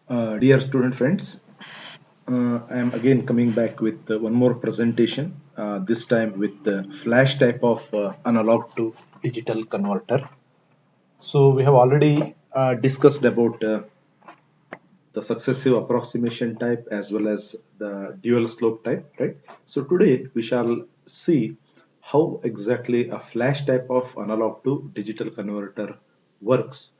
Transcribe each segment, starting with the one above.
Dear student friends, I am again coming back with one more presentation, this time with the flash type of analog to digital converter. So we have already discussed about the successive approximation type as well as the dual slope type, right? So today we shall see how exactly a flash type of analog to digital converter works,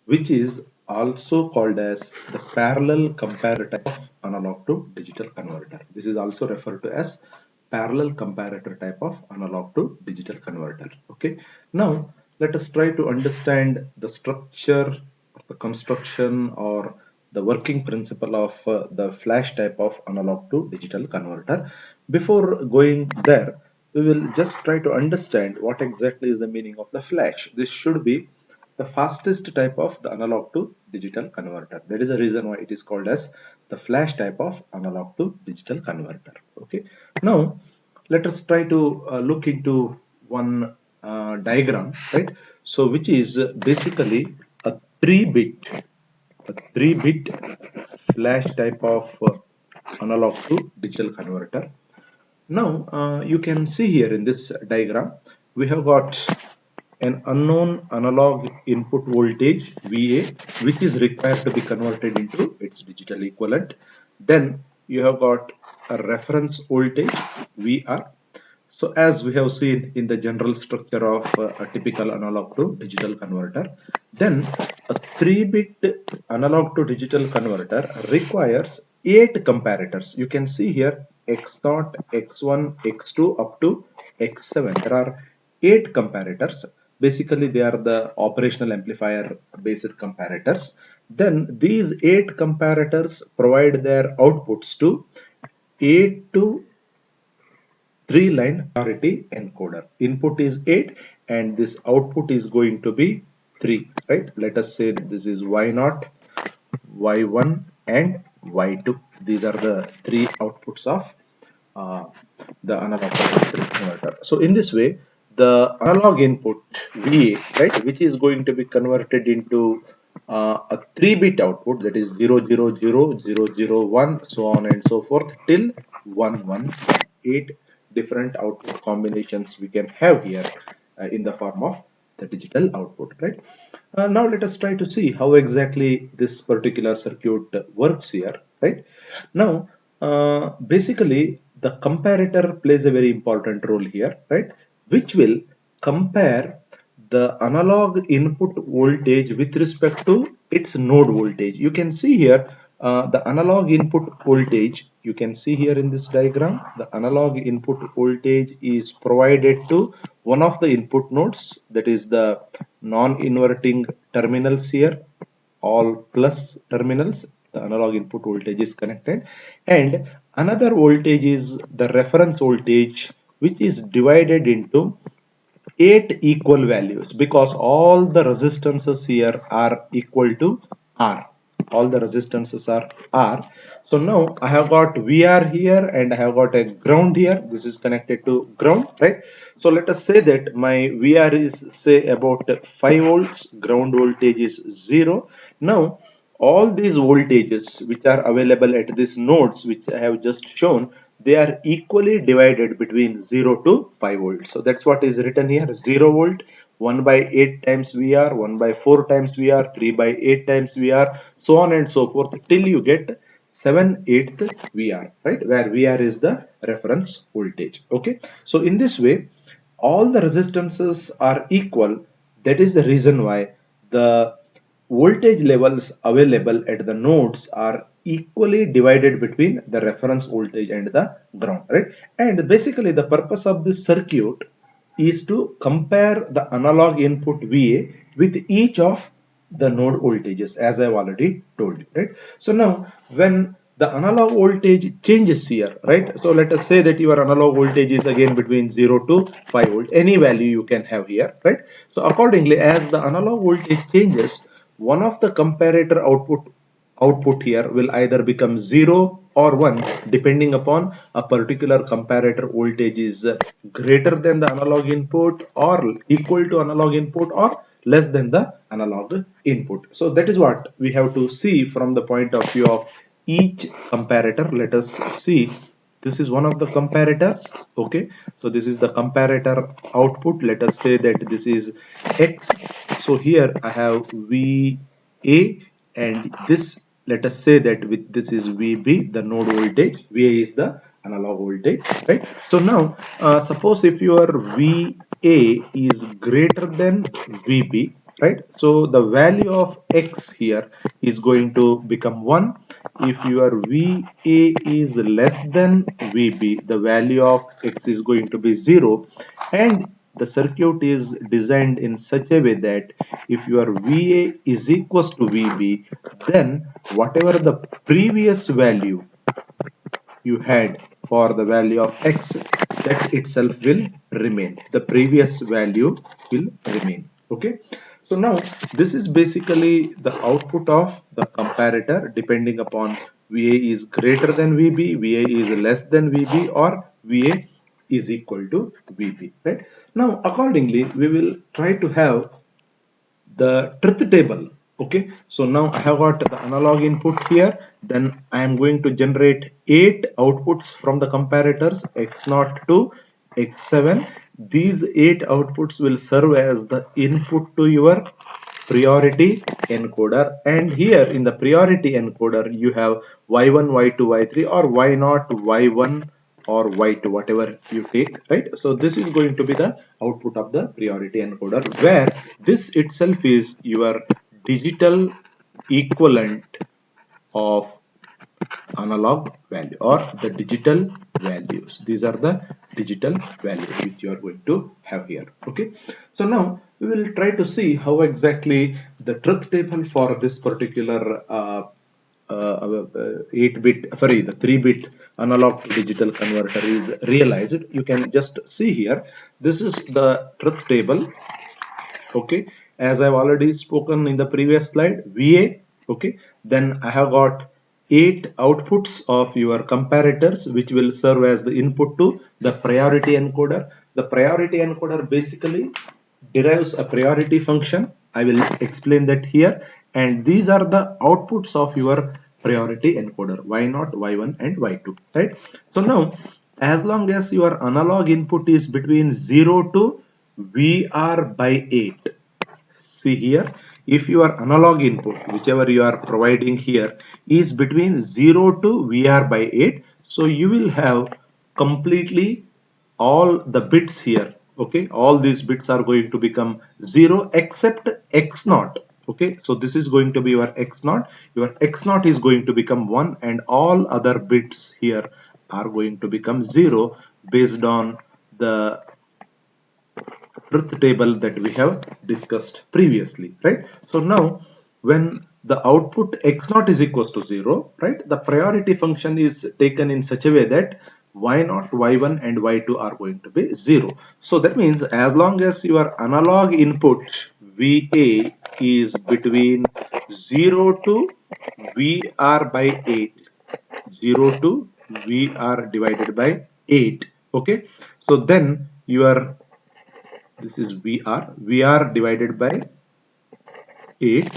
which is also called as the parallel comparator type of analog to digital converter. This is also referred to as parallel comparator type of analog to digital converter. Okay, now let us try to understand the structure, the construction, or the working principle of the flash type of analog to digital converter. Before going there, we will just try to understand what exactly is the meaning of the flash. This should be the fastest type of the analog to digital converter. That is the reason why it is called as the flash type of analog to digital converter. Okay. Now let us try to look into one diagram, right? So which is basically a 3-bit flash type of analog to digital converter. Now you can see here in this diagram we have got an unknown analog input voltage VA, which is required to be converted into its digital equivalent. Then you have got a reference voltage VR. So as we have seen in the general structure of a typical analog to digital converter, then a 3-bit analog to digital converter requires 8 comparators. You can see here X0, X1, X2 up to X7. There are 8 comparators. Basically, they are the operational amplifier based comparators. Then these 8 comparators provide their outputs to 8 to 3-line parity encoder. Input is 8 and this output is going to be 3, right? Let us say that this is Y0, Y1 and Y2. These are the 3 outputs of uh, the analog converter. So in this way, the analog input VA, right, which is going to be converted into a 3-bit output, that is 0000001, so on and so forth till 1118 different output combinations we can have here in the form of the digital output, right? Now let us try to see how exactly this particular circuit works here, right? Now basically the comparator plays a very important role here, right, which will compare the analog input voltage with respect to its node voltage. You can see here the analog input voltage. You can see here in this diagram the analog input voltage is provided to one of the input nodes, that is the non-inverting terminals here, all plus terminals. The analog input voltage is connected, and another voltage is the reference voltage, which is divided into 8 equal values because all the resistances here are equal to R. All the resistances are R. So now I have got VR here and I have got a ground here. This is connected to ground, right? So let us say that my VR is say about 5 volts, ground voltage is 0. Now all these voltages which are available at these nodes which I have just shown, they are equally divided between 0 to 5 volts. So that's what is written here: 0 volt, 1 by 8 times VR, 1 by 4 times VR, 3 by 8 times VR, so on and so forth till you get 7/8 VR, right, where VR is the reference voltage. Okay, so in this way all the resistances are equal. That is the reason why the voltage levels available at the nodes are equally divided between the reference voltage and the ground, right? And basically the purpose of this circuit is to compare the analog input VA with each of the node voltages, as I've already told you, right? So now when the analog voltage changes here, right? So let us say that your analog voltage is again between 0 to 5 volt, any value you can have here, right? So accordingly, as the analog voltage changes, one of the comparator output here will either become 0 or 1 depending upon a particular comparator voltage is greater than the analog input or equal to analog input or less than the analog input. So that is what we have to see from the point of view of each comparator. Let us see. This is one of the comparators. Okay, so this is the comparator output. Let us say that this is X. So here I have VA, and this, let us say that with this is VB, the node voltage. VA is the analog voltage, right? So now suppose if your VA is greater than VB, right? So the value of X here is going to become 1. If your VA is less than VB, the value of X is going to be 0, and the circuit is designed in such a way that if your VA is equals to VB, then whatever the previous value you had for the value of X, that itself will remain. The previous value will remain. Okay. So now this is basically the output of the comparator depending upon VA is greater than VB, VA is less than VB, or VA is equal to VB, right? Now accordingly we will try to have the truth table. Okay, so now I have got the analog input here, then I am going to generate 8 outputs from the comparators X0 to X7. These 8 outputs will serve as the input to your priority encoder, and here in the priority encoder you have y1, y2, y3, or y0, y1 or y2, whatever you take, right? So this is going to be the output of the priority encoder, where this itself is your digital equivalent of analog value, or the digital values. These are the digital values which you are going to have here. Okay, so now we will try to see how exactly the truth table for this particular 8-bit, sorry, the 3-bit analog to digital converter is realized. You can just see here, this is the truth table. Okay, as I've already spoken in the previous slide, VA. Okay, then I have got 8 outputs of your comparators which will serve as the input to the priority encoder. The priority encoder basically derives a priority function. I will explain that here, and these are the outputs of your priority encoder, y0, y1 and y2, right? So now as long as your analog input is between 0 to VR by 8, see here, if your analog input, whichever you are providing here, is between 0 to VR by 8, so you will have completely all the bits here. Okay, all these bits are going to become 0 except X0. Okay, so this is going to be your X0. Your X0 is going to become 1, and all other bits here are going to become 0 based on the truth table that we have discussed previously, right? So now when the output X0 is equals to 0, right, the priority function is taken in such a way that y0, y1 and y2 are going to be 0. So that means as long as your analog input VA is between 0 to VR by 8, 0 to VR divided by 8, okay, so then your, this is VR divided by 8,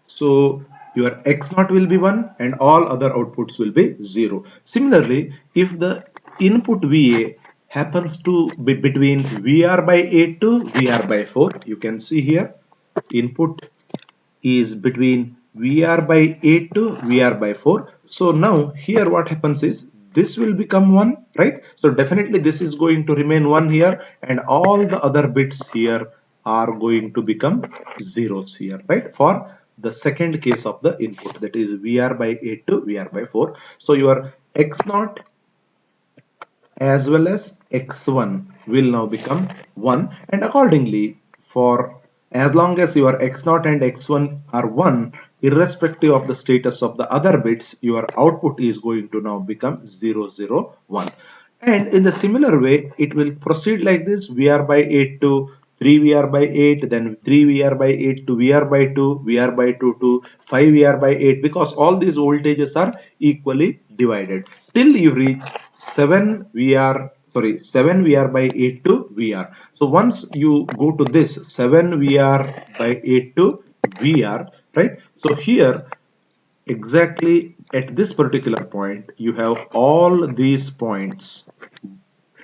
so your X0 will be 1 and all other outputs will be 0. Similarly, if the input VA happens to be between VR by 8 to VR by 4, you can see here input is between VR by 8 to VR by 4. So now here what happens is this will become 1, right? So definitely this is going to remain 1 here, and all the other bits here are going to become zeros here, right? For the second case of the input, that is VR by 8 to VR by 4. So your X0 as well as X1 will now become 1, and accordingly, for as long as your X0 and X1 are 1, irrespective of the status of the other bits, your output is going to now become 0, 0, 1. And in the similar way, it will proceed like this: VR by 8 to 3VR by 8, then 3VR by 8 to VR by 2, VR by 2 to 5VR by 8, because all these voltages are equally divided till you reach 7VR, sorry, 7 VR by 8 to VR. So once you go to this 7 VR by 8 to VR, right? So here exactly at this particular point you have all these points,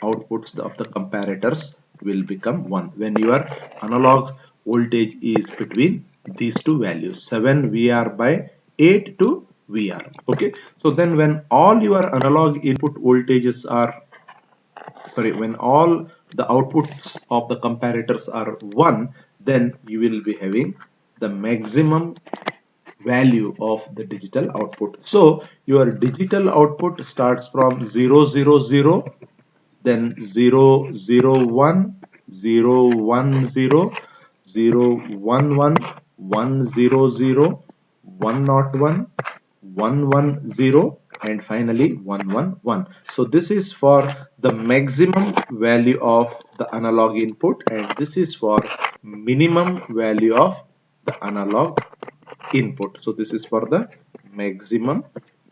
outputs of the comparators will become 1 when your analog voltage is between these two values 7 VR by 8 to VR. Okay, so then when all your analog input voltages are, sorry, when all the outputs of the comparators are 1, then you will be having the maximum value of the digital output. So your digital output starts from 0 0 0, then 0 0 1, 0 1 0, 0 1 1, 1 0 0, 1 0 1, 1 1 0, and finally 1 1 1. So this is for the maximum value of the analog input, and this is for minimum value of the analog input. So this is for the maximum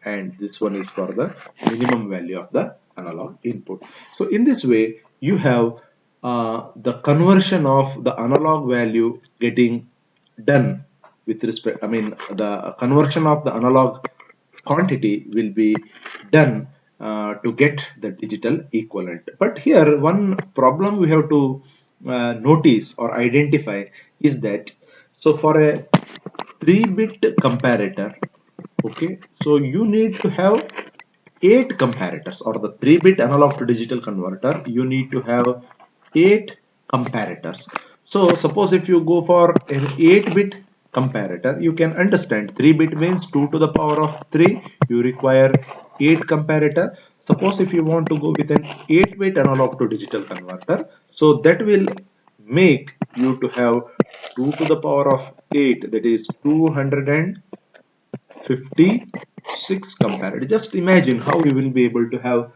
and this one is for the minimum value of the analog input. So in this way you have the conversion of the analog value getting done with respect, I mean the conversion of the analog quantity will be done to get the digital equivalent. But here one problem we have to notice or identify is that, so for a 3-bit comparator, okay, so you need to have 8 comparators, or the 3-bit analog to digital converter you need to have 8 comparators. So suppose if you go for an 8-bit comparator, you can understand 3-bit means 2 to the power of 3, you require 8 comparator. Suppose if you want to go with an 8-bit analog to digital converter, so that will make you to have 2 to the power of 8, that is 256 comparator. Just imagine how you will be able to have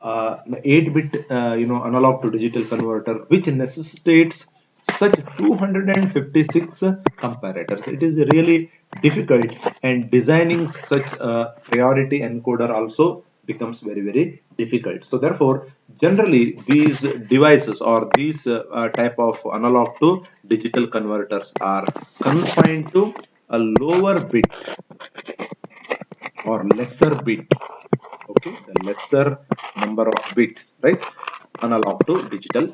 8-bit analog to digital converter which necessitates such 256 comparators. It is really difficult, and designing such a priority encoder also becomes very difficult. So therefore generally these devices or these type of analog to digital converters are confined to a lower bit or lesser bit, okay, the lesser number of bits, right, analog to digital.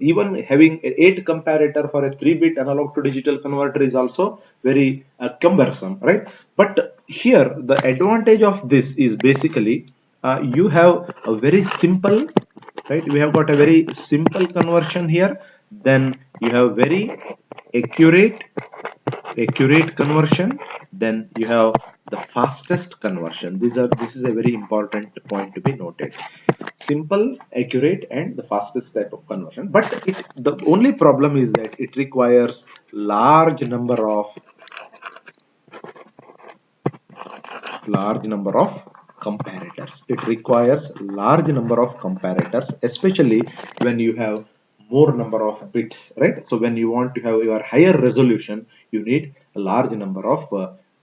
Even having an 8 comparator for a 3-bit analog to digital converter is also very cumbersome, right? But here the advantage of this is basically you have a very simple, right, we have got a very simple conversion here, then you have very accurate conversion, then you have the fastest conversion. This is a very important point to be noted: simple, accurate, and the fastest type of conversion. But the only problem is that it requires large number of comparators. It requires large number of comparators, especially when you have more number of bits, right? So when you want to have your higher resolution, you need a large number of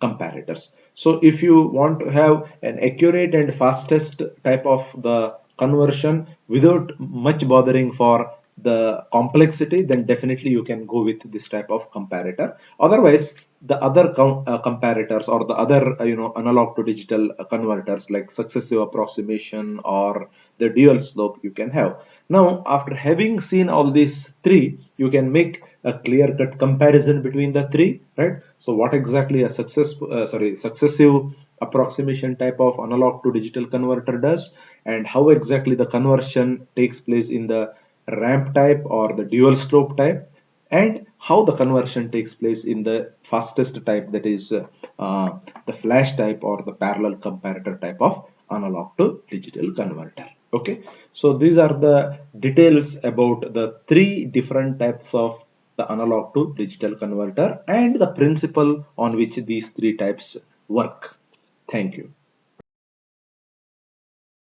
comparators. So if you want to have an accurate and fastest type of the conversion without much bothering for the complexity, then definitely you can go with this type of comparator. Otherwise the other comparators or the other analog to digital converters like successive approximation or the dual slope you can have. Now after having seen all these three, you can make a clear cut comparison between the three, right? So what exactly a successive approximation type of analog to digital converter does, and how exactly the conversion takes place in the ramp type or the dual slope type, and how the conversion takes place in the fastest type, that is the flash type or the parallel comparator type of analog to digital converter. Okay, so these are the details about the three different types of the analog to digital converter and the principle on which these three types work. Thank you.